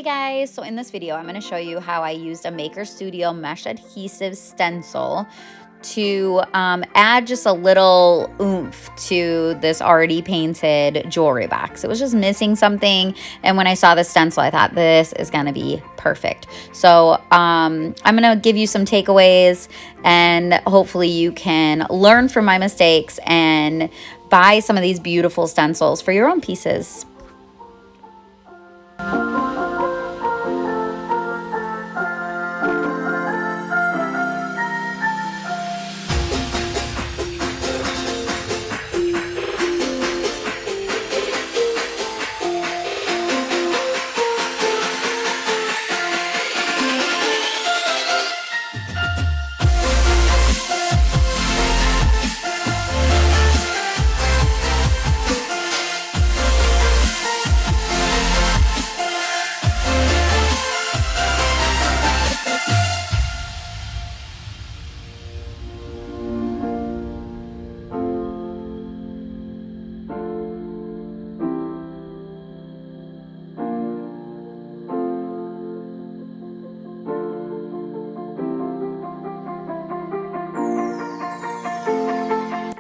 Hey guys, so in this video I'm going to show you how I used a Maker Studio mesh adhesive stencil to add just a little oomph to this already painted jewelry box. It was just missing something, and when I saw the stencil I thought this is going to be perfect. So I'm going to give you some takeaways, and hopefully you can learn from my mistakes and buy some of these beautiful stencils for your own pieces.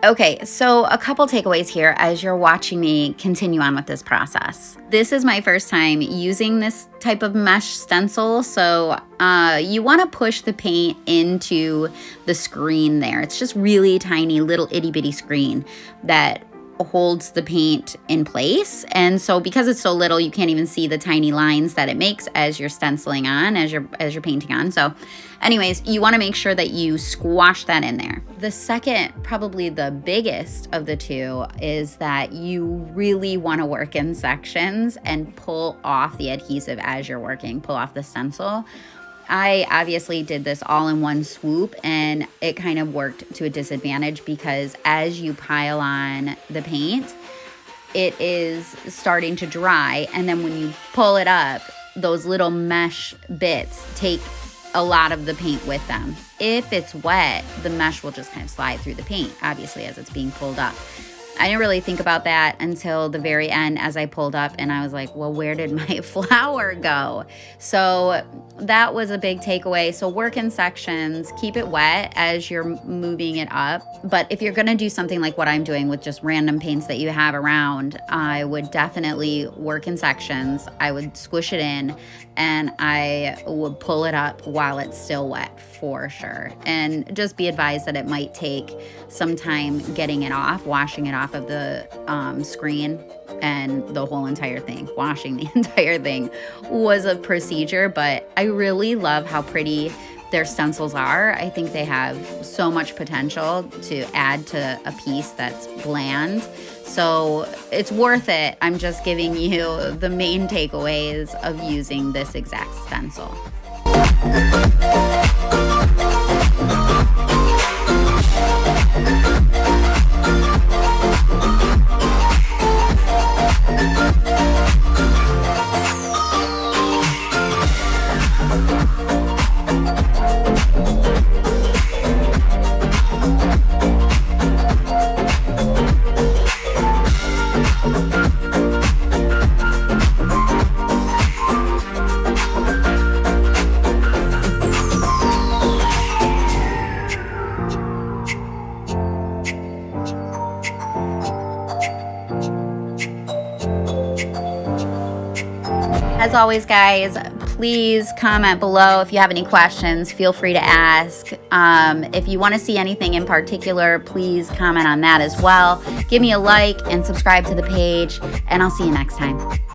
Okay, so a couple takeaways here as you're watching me continue on with this process. This is my first time using this type of mesh stencil, so you want to push the paint into the screen there. It's just really tiny little itty bitty screen that holds the paint in place, and so because it's so little you can't even see the tiny lines that it makes as you're stenciling on, as you're painting on. So anyways, you want to make sure that you squash that in there. The second, probably the biggest of the two, is that you really want to work in sections and pull off the adhesive as you're working, pull off the stencil. I obviously did this all in one swoop, and it kind of worked to a disadvantage because as you pile on the paint, it is starting to dry, and then when you pull it up, those little mesh bits take a lot of the paint with them. If it's wet, the mesh will just kind of slide through the paint, obviously, as it's being pulled up. I didn't really think about that until the very end as I pulled up, and I was like, well, where did my flower go? So that was a big takeaway. So work in sections, keep it wet as you're moving it up. But if you're gonna do something like what I'm doing with just random paints that you have around, I would definitely work in sections. I would squish it in, and I would pull it up while it's still wet for sure. And just be advised that it might take some time getting it off, washing it off of the screen, and the whole entire thing. Washing the entire thing was a procedure, but I really love how pretty their stencils are. I think they have so much potential to add to a piece that's bland. So it's worth it. I'm just giving you the main takeaways of using this exact stencil. As always, guys, please comment below if you have any questions. Feel free to ask. If you want to see anything in particular, please comment on that as well. Give me a like and subscribe to the page, and I'll see you next time.